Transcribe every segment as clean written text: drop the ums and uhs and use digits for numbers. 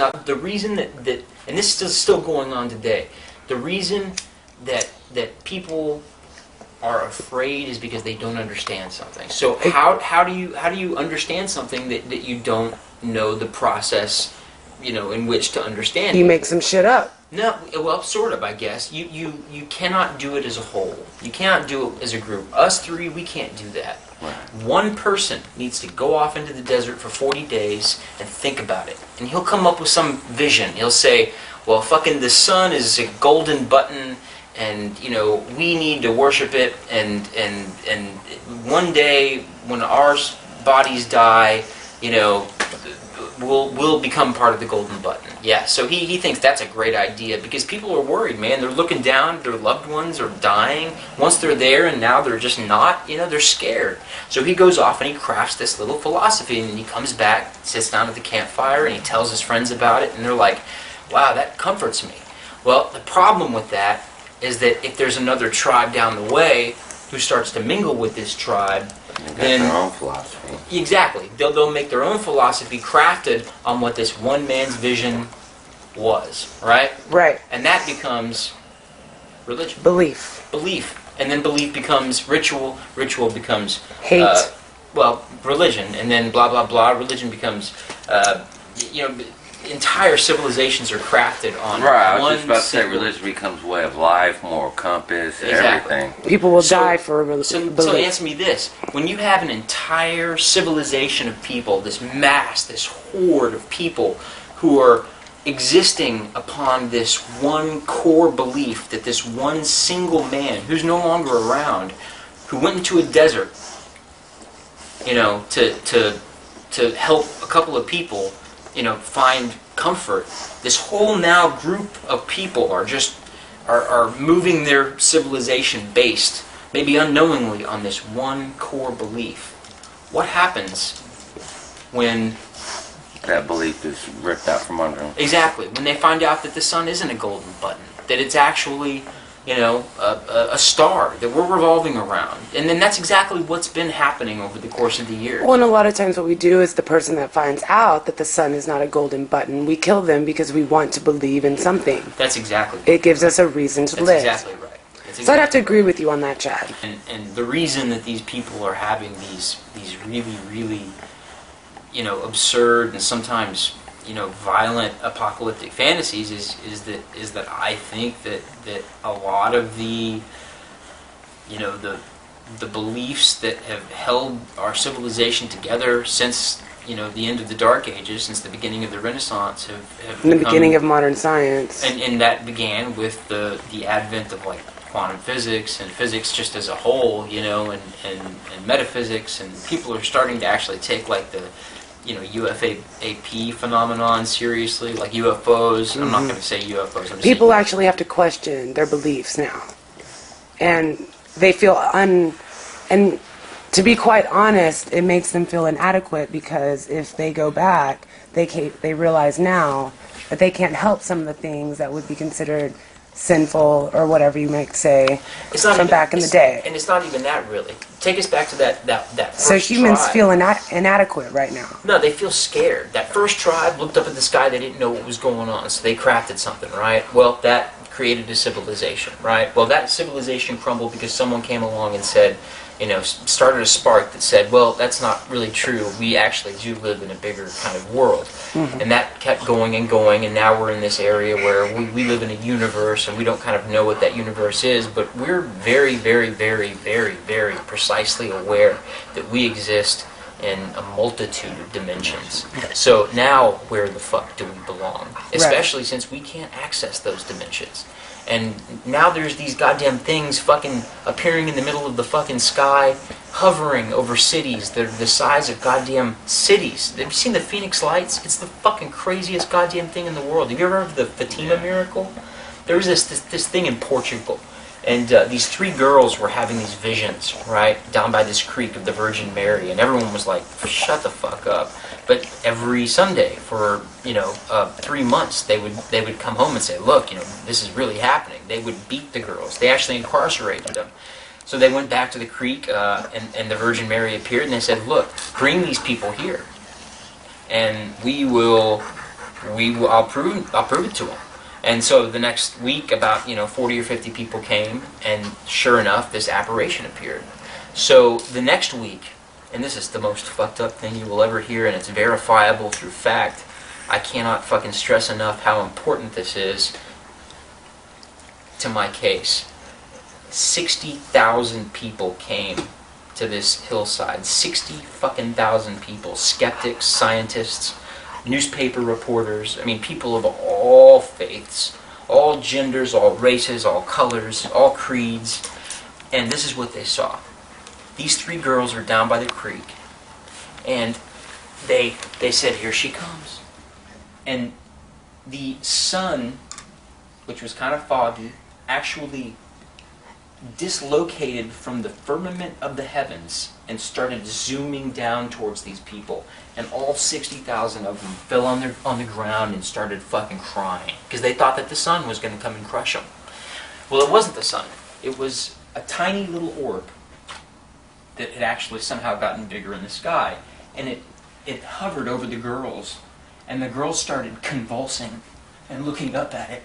Now, the reason that and this is still going on today, the reason that people are afraid is because they don't understand something. So how do you understand something that you don't know the process, in which to understand? You make some shit up. No, well, sort of, I guess. You cannot do it as a whole. You cannot do it as a group. Us three, we can't do that. Right. One person needs to go off into the desert for 40 days and think about it. And he'll come up with some vision. He'll say, well, fucking the sun is a golden button, and, we need to worship it, and one day when our bodies die, we'll become part of the golden button. Yeah, so he thinks that's a great idea because people are worried, man. They're looking down, their loved ones are dying. Once they're there and now they're just not, they're scared. So he goes off and he crafts this little philosophy, and then he comes back, sits down at the campfire, and he tells his friends about it, and they're like, wow, that comforts me. Well, the problem with that is that if there's another tribe down the way who starts to mingle with this tribe, then their own philosophy. Exactly. They'll make their own philosophy crafted on what this one man's vision was, right? Right. And that becomes religion. Belief. And then belief becomes ritual. Ritual becomes hate. Religion. And then blah, blah, blah. Religion becomes, entire civilizations are crafted on right, one I was just about to say single... religion becomes way of life, moral compass, exactly. Everything. People will die for a belief. So answer me this. When you have an entire civilization of people, this mass, this horde of people who are existing upon this one core belief that this one single man, who's no longer around, who went into a desert, to help a couple of people, find comfort. This whole now group of people are moving their civilization based, maybe unknowingly, on this one core belief. What happens when that belief is ripped out from under them? Exactly. When they find out that the sun isn't a golden button, that it's actually, a star that we're revolving around. And then that's exactly what's been happening over the course of the years. Well, and a lot of times what we do is the person that finds out that the sun is not a golden button, we kill them because we want to believe in something. That's exactly right. It gives us a reason to live. That's exactly right. So I'd have to agree with you on that, Chad. And the reason that these people are having these really, really, absurd and sometimes, violent apocalyptic fantasies is that I think that a lot of the beliefs that have held our civilization together since the end of the Dark Ages, since the beginning of the Renaissance, have in the beginning of modern science, and that began with the advent of quantum physics and physics just as a whole, and metaphysics, and people are starting to actually take the UFAP phenomenon seriously, like UFOs. Mm-hmm. I'm not going to say UFOs. People actually have to question their beliefs now, and they feel and to be quite honest, it makes them feel inadequate because if they go back, they realize now that they can't help some of the things that would be considered sinful or whatever you might say from back in the day. And it's not even that, really. Take us back to that first So humans tribe. feel inadequate right now. No, they feel scared. That first tribe looked up at the sky, they didn't know what was going on, so they crafted something, right? Well, that created a civilization, right? Well, that civilization crumbled because someone came along and said, started a spark that said, well, that's not really true. We actually do live in a bigger kind of world. Mm-hmm. And that kept going, and now we're in this area where we live in a universe, and we don't kind of know what that universe is, but we're very, very, very, very, very precisely aware that we exist in a multitude of dimensions. So now, where the fuck do we belong? Especially since we can't access those dimensions. And now there's these goddamn things fucking appearing in the middle of the fucking sky, hovering over cities that are the size of goddamn cities. Have you seen the Phoenix Lights? It's the fucking craziest goddamn thing in the world. Have you ever heard of the Fatima miracle? There was this thing in Portugal. And these three girls were having these visions, right, down by this creek of the Virgin Mary. And everyone was like, shut the fuck up. But every Sunday for, 3 months, they would come home and say, look, this is really happening. They would beat the girls. They actually incarcerated them. So they went back to the creek, and the Virgin Mary appeared, and they said, look, bring these people here. And we will I'll prove it to them. And so the next week, about 40 or 50 people came, and sure enough, this apparition appeared. So the next week, and this is the most fucked up thing you will ever hear, and it's verifiable through fact. I cannot fucking stress enough how important this is to my case. 60,000 people came to this hillside. 60 fucking thousand people. Skeptics, scientists, newspaper reporters. I mean, people of all faiths, all genders, all races, all colors, all creeds. And this is what they saw. These three girls are down by the creek, and they said, "Here she comes." And the sun, which was kind of foggy, actually dislocated from the firmament of the heavens and started zooming down towards these people. And all 60,000 of them fell on the ground and started fucking crying because they thought that the sun was going to come and crush them. Well, it wasn't the sun. It was a tiny little orb that had actually somehow gotten bigger in the sky. And it hovered over the girls. And the girls started convulsing and looking up at it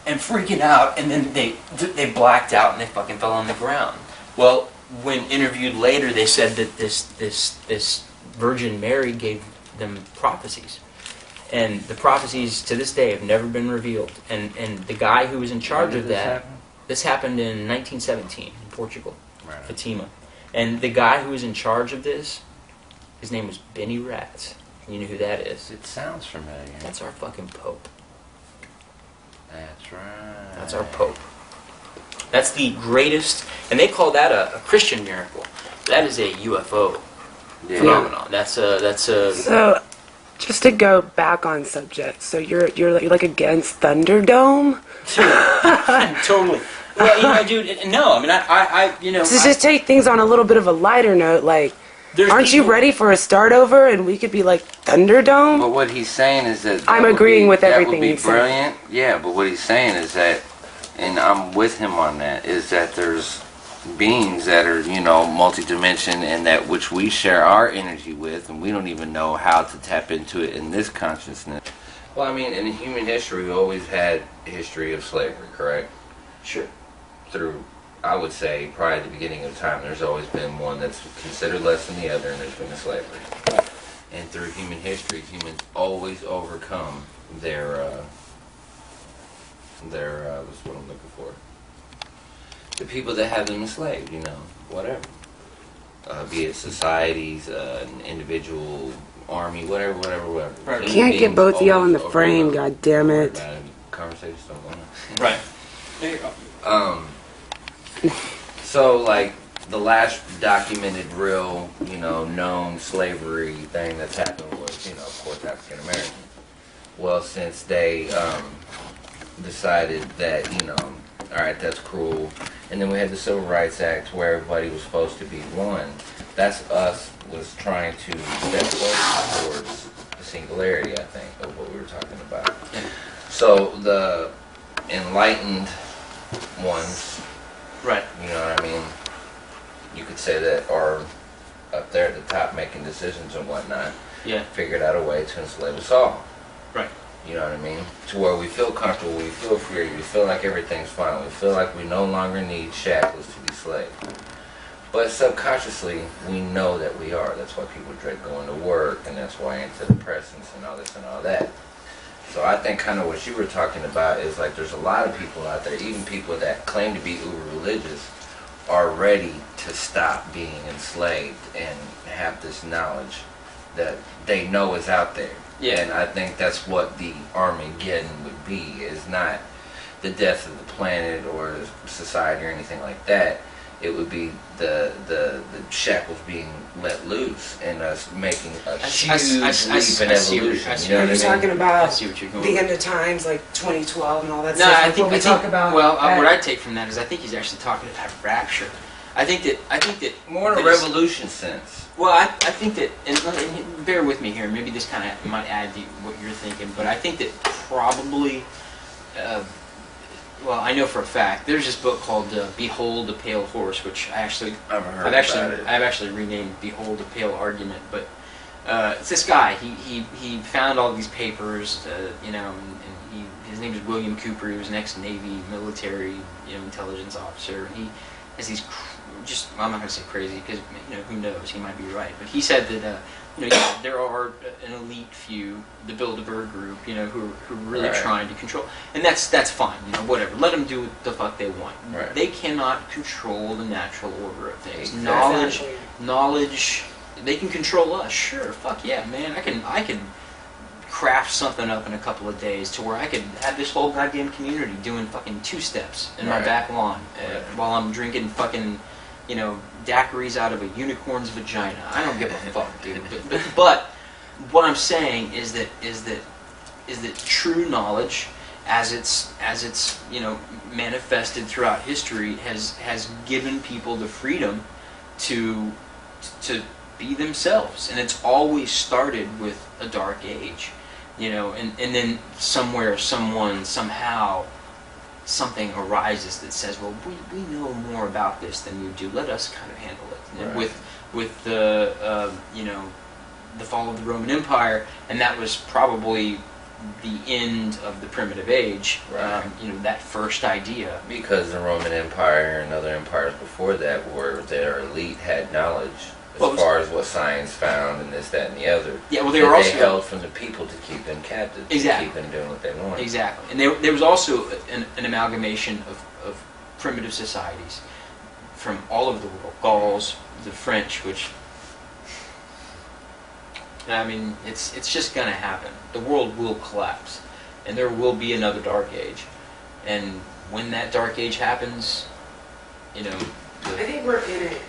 and freaking out, and then they blacked out and they fucking fell on the ground. Well, when interviewed later, they said that this Virgin Mary gave them prophecies, and the prophecies to this day have never been revealed. And the guy who was in charge of that, this happened in 1917 in Portugal, right. Fatima, and the guy who was in charge of this, his name was Benny Ratz. You know who that is? It sounds familiar. That's our fucking Pope. That's right. That's our Pope. That's the greatest, and they call that a Christian miracle. That is a UFO phenomenon. That's a. So, just to go back on subject, so you're like against Thunderdome? Totally. Well, dude, no. I mean, I So just take things on a little bit of a lighter note, like. Aren't you ready for a start over and we could be like Thunderdome? But what he's saying is that I'm agreeing with everything he's saying. That would be brilliant. Yeah, but what he's saying is that, and I'm with him on that, is that there's beings that are, multi-dimension and that which we share our energy with, and we don't even know how to tap into it in this consciousness. Well, I mean, in human history, we always had a history of slavery, correct? Sure. Through, I would say, probably at the beginning of time, there's always been one that's considered less than the other, and there's been a slavery. And through human history, humans always overcome their what's what I'm looking for? The people that have them enslaved, whatever. Be it societies, an individual, army, whatever. Right. Can't get both of y'all in the frame, god damn it. Conversations don't go on. Right. There you go. So, like, the last documented real, known slavery thing that's happened was, of course, African American. Well, since they decided that, all right, that's cruel, and then we had the Civil Rights Act where everybody was supposed to be one. That's us was trying to step closer towards the singularity, I think, of what we were talking about. So the enlightened ones. Right. You know what I mean? You could say that are up there at the top making decisions and whatnot. Yeah. Figured out a way to enslave us all. Right. You know what I mean? To where we feel comfortable, we feel free, we feel like everything's fine, we feel like we no longer need shackles to be slaves. But subconsciously, we know that we are. That's why people dread going to work, and that's why antidepressants and all this and all that. So I think kind of what you were talking about is like there's a lot of people out there, even people that claim to be uber religious, are ready to stop being enslaved and have this knowledge that they know is out there. Yeah. And I think that's what the Armageddon would be, is not the death of the planet or society or anything like that. It would be the shackles being let loose and us making a huge leap in evolution. You know what I mean? Talking about I see what you're going the end of times, like 2012 and all that no, stuff. I think, talk about. Well, what I take from that is I think he's actually talking about rapture. I think that more in a revolution sense. Well, I think that, and bear with me here. Maybe this kind of might add to what you're thinking, but I think that probably. Well, I know for a fact there's this book called "Behold the Pale Horse," which I've actually renamed "Behold the Pale Argument." But it's this guy. He found all these papers, you know, and his name is William Cooper. He was an ex-Navy military, you know, intelligence officer. And he has these just, I'm not going to say crazy because, you know, who knows, he might be right. But he said that, you know, yeah, there are an elite few, the Bilderberg group, you know, who are really Right. trying to control. And that's fine, you know, whatever. Let them do what the fuck they want. Right. They cannot control the natural order of things. Exactly. Knowledge, they can control us. Sure, fuck yeah, man. I can craft something up in a couple of days to where I could have this whole goddamn community doing fucking two-steps in my Right. back lawn Right. while I'm drinking fucking, you know, daiquiris out of a unicorn's vagina. I don't give a fuck, dude. But what I'm saying is that true knowledge, as it's you know manifested throughout history, has given people the freedom to be themselves, and it's always started with a dark age, you know, and then somewhere, someone, somehow, something arises that says, well, we know more about this than you do. Let us kind of handle it. And Right. with the you know, the fall of the Roman Empire, and that was probably the end of the primitive age. Right. You know, that first idea. Because the Roman Empire and other empires before that were their elite had knowledge as Well, it was- far as what science found and this, that, and the other. Yeah, well, they that were also held from the people to keep them captive, Exactly. to keep them doing what they want. Exactly. And there was also an amalgamation of primitive societies from all over the world. Gauls, the French, which, I mean, it's just going to happen. The world will collapse. And there will be another dark age. And when that dark age happens, you know, I think we're in it.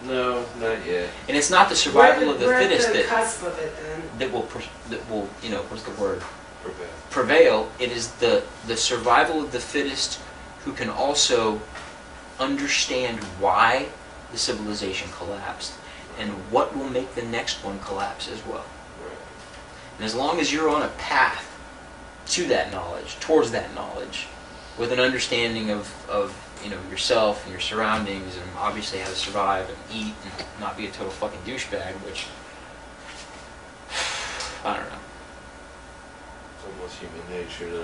No, not yet. and it's not the survival of the we're fittest at the that cusp of it then. that will, you know, what's the word? Prevail. It is the survival of the fittest who can also understand why the civilization collapsed and what will make the next one collapse as well. And as long as you're on a path to that knowledge, towards that knowledge, with an understanding of you know yourself and your surroundings and obviously how to survive and eat and not be a total fucking douchebag, which I don't know. It's almost human nature to